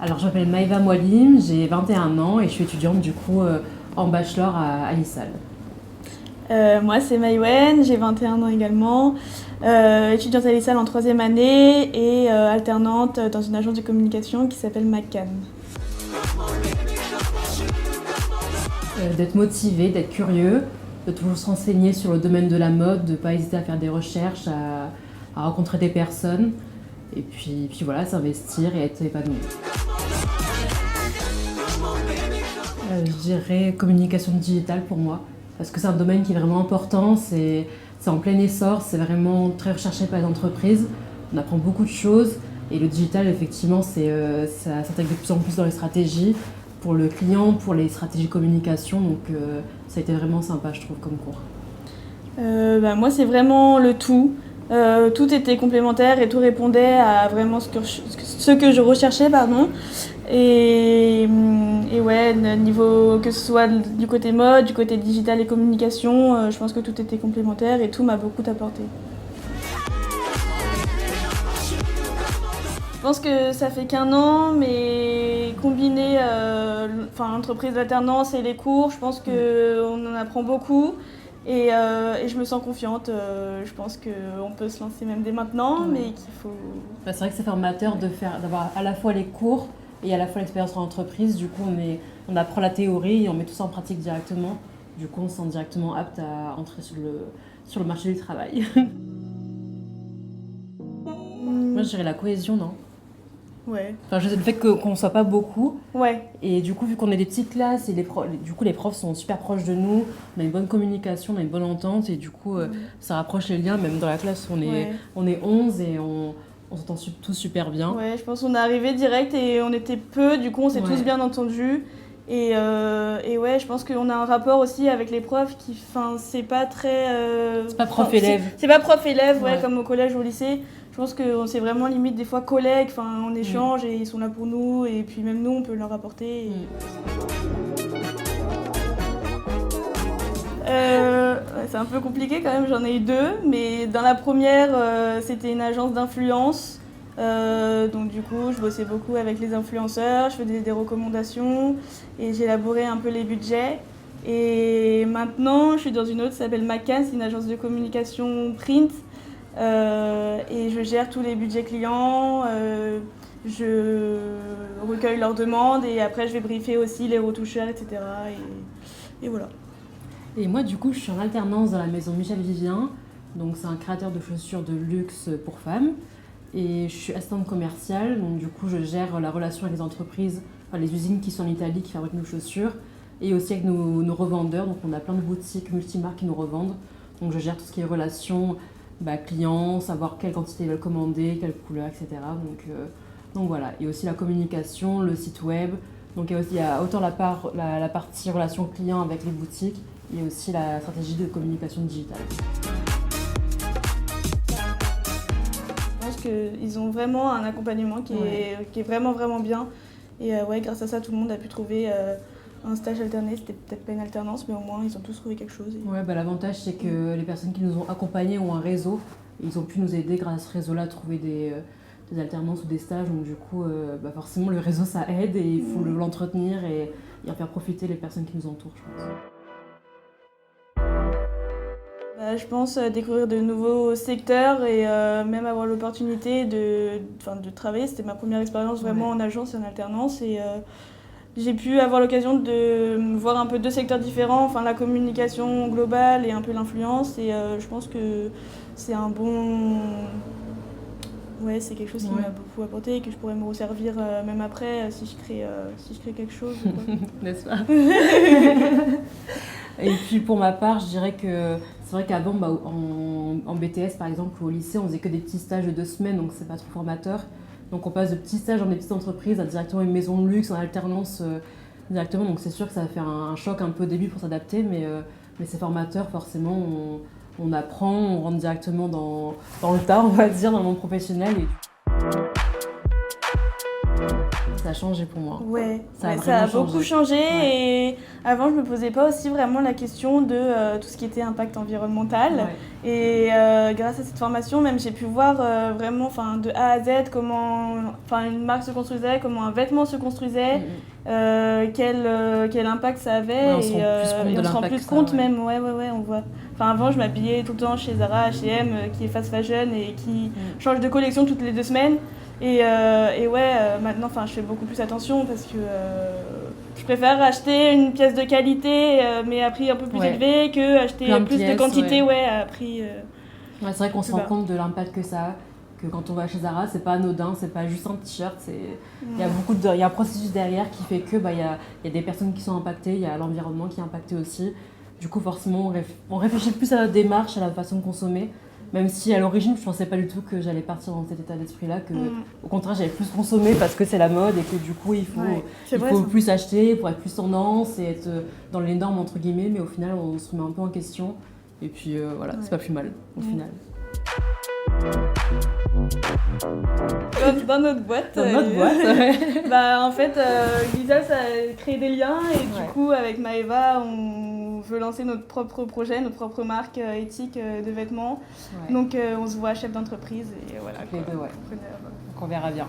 Alors, je m'appelle Maïva Moualim, j'ai 21 ans et je suis étudiante du coup en bachelor à l'ISAL. Moi, c'est Maïwen, j'ai 21 ans également, étudiante à l'ISAL en troisième année et alternante dans une agence de communication qui s'appelle McCann. D'être motivé, d'être curieux, de toujours se renseigner sur le domaine de la mode, de ne pas hésiter à faire des recherches, à rencontrer des personnes et puis voilà, s'investir et être épanoui. Je dirais communication digitale pour moi, parce que c'est un domaine qui est vraiment important, c'est en plein essor, c'est vraiment très recherché par les entreprises, on apprend beaucoup de choses et le digital effectivement ça s'intègre de plus en plus dans les stratégies pour le client, pour les stratégies de communication, donc ça a été vraiment sympa je trouve comme cours. Moi, c'est vraiment le tout. Tout était complémentaire et tout répondait à vraiment ce que je recherchais, pardon. Et ouais, niveau que ce soit du côté mode, du côté digital et communication, je pense que tout était complémentaire et tout m'a beaucoup apporté. Je pense que ça fait qu'un an, mais combiné l'entreprise d'alternance et les cours, je pense qu'on en apprend beaucoup. Et je me sens confiante, je pense qu'on peut se lancer même dès maintenant, Ouais. mais qu'il faut... C'est vrai que c'est formateur d'avoir à la fois les cours et à la fois l'expérience en entreprise, du coup on apprend la théorie et on met tout ça en pratique directement, du coup on se sent directement apte à entrer sur le marché du travail. Moi je dirais la cohésion, non? Ouais. Enfin, le fait qu'on ne soit pas beaucoup, Ouais. et du coup, vu qu'on est des petites classes, et du coup, les profs sont super proches de nous, on a une bonne communication, on a une bonne entente, et du coup, ça rapproche les liens, même dans la classe, on est 11 et on s'entend tous super bien. Ouais, je pense qu'on est arrivé direct et on était peu, du coup on s'est tous bien entendus. Et ouais, je pense qu'on a un rapport aussi avec les profs qui, c'est pas très... C'est pas prof-élève. C'est pas prof-élève, ouais, Ouais. comme au collège ou au lycée. Je pense que c'est vraiment limite des fois collègues, on échange et ils sont là pour nous, et puis même nous on peut leur apporter. Ouais, c'est un peu compliqué quand même, j'en ai eu deux, mais dans la première, c'était une agence d'influence. Donc du coup, je bossais beaucoup avec les influenceurs, je faisais des recommandations et j'élaborais un peu les budgets. Et maintenant, je suis dans une autre qui s'appelle McCann, c'est une agence de communication print. Et je gère tous les budgets clients, je recueille leurs demandes et après je vais briefer aussi les retoucheurs, etc. Et voilà. Et moi, du coup, je suis en alternance dans la maison Michel Vivien. Donc, c'est un créateur de chaussures de luxe pour femmes. Et je suis assistante commerciale. Donc, du coup, je gère la relation avec les entreprises, enfin, les usines qui sont en Italie, qui fabriquent nos chaussures. Et aussi avec nos revendeurs. Donc, on a plein de boutiques multimarques qui nous revendent. Donc, je gère tout ce qui est relations clients, savoir quelle quantité ils veulent commander, quelle couleur, etc. Donc voilà. Et aussi la communication, le site web. Donc, il y a autant la partie relation client avec les boutiques et aussi la stratégie de communication digitale. Je pense qu'ils ont vraiment un accompagnement qui est vraiment vraiment bien. Et ouais, grâce à ça, tout le monde a pu trouver un stage alterné. C'était peut-être pas une alternance, mais au moins ils ont tous trouvé quelque chose. Ouais, l'avantage c'est que les personnes qui nous ont accompagnés ont un réseau. Et ils ont pu nous aider grâce à ce réseau-là à trouver des alternances ou des stages. Donc du coup, forcément le réseau ça aide et il faut l'entretenir et en faire profiter les personnes qui nous entourent, je pense. Je pense découvrir de nouveaux secteurs et même avoir l'opportunité de travailler. C'était ma première expérience vraiment en agence et en alternance. Et j'ai pu avoir l'occasion de voir un peu deux secteurs différents, la communication globale et un peu l'influence. Et je pense que c'est un bon... Ouais, c'est quelque chose qui m'a beaucoup apporté et que je pourrais me resservir même après si je crée quelque chose. N'est-ce pas? Et puis pour ma part, je dirais que c'est vrai qu'avant, en BTS par exemple ou au lycée, on faisait que des petits stages de 2 semaines, donc c'est pas trop formateur. Donc on passe de petits stages dans des petites entreprises à directement une maison de luxe en alternance directement. Donc c'est sûr que ça va faire un choc un peu au début pour s'adapter, mais c'est formateur forcément. On apprend, on rentre directement dans le tas, on va dire, dans le monde professionnel. ça a changé pour moi. Ouais, Ça a ça a vraiment beaucoup changé et avant je me posais pas aussi vraiment la question de tout ce qui était impact environnemental. Ouais. Et grâce à cette formation, même j'ai pu voir vraiment de A à Z comment une marque se construisait, comment un vêtement se construisait, quel impact ça avait. Ouais, on se rend plus compte de l'impact, même. Ouais, on voit. Avant, je m'habillais tout le temps chez Zara, H&M, qui est fast fashion et qui change de collection toutes les 2 semaines. Et maintenant, je fais beaucoup plus attention parce que je préfère acheter une pièce de qualité mais à prix un peu plus élevé que acheter plus de quantité à prix. Ouais, c'est vrai qu'on se rend compte de l'impact que ça a. Que quand on va chez Zara, c'est pas anodin, c'est pas juste un t-shirt. Il y a un processus derrière qui fait que il y a des personnes qui sont impactées, il y a l'environnement qui est impacté aussi. Du coup, forcément, on réfléchit plus à la démarche, à la façon de consommer. Même si à l'origine, je pensais pas du tout que j'allais partir dans cet état d'esprit-là, que au contraire, j'allais plus consommer parce que c'est la mode et que du coup, il faut plus acheter pour être plus tendance et être dans les normes, entre guillemets. Mais au final, on se remet un peu en question. Et puis voilà, c'est pas plus mal au final. Dans notre boîte, en fait, Glyza, ça a créé des liens et du coup, avec Maëva, on veut lancer notre propre projet, notre propre marque éthique de vêtements. Ouais. Donc, on se voit chef d'entreprise et voilà. Donc on verra bien.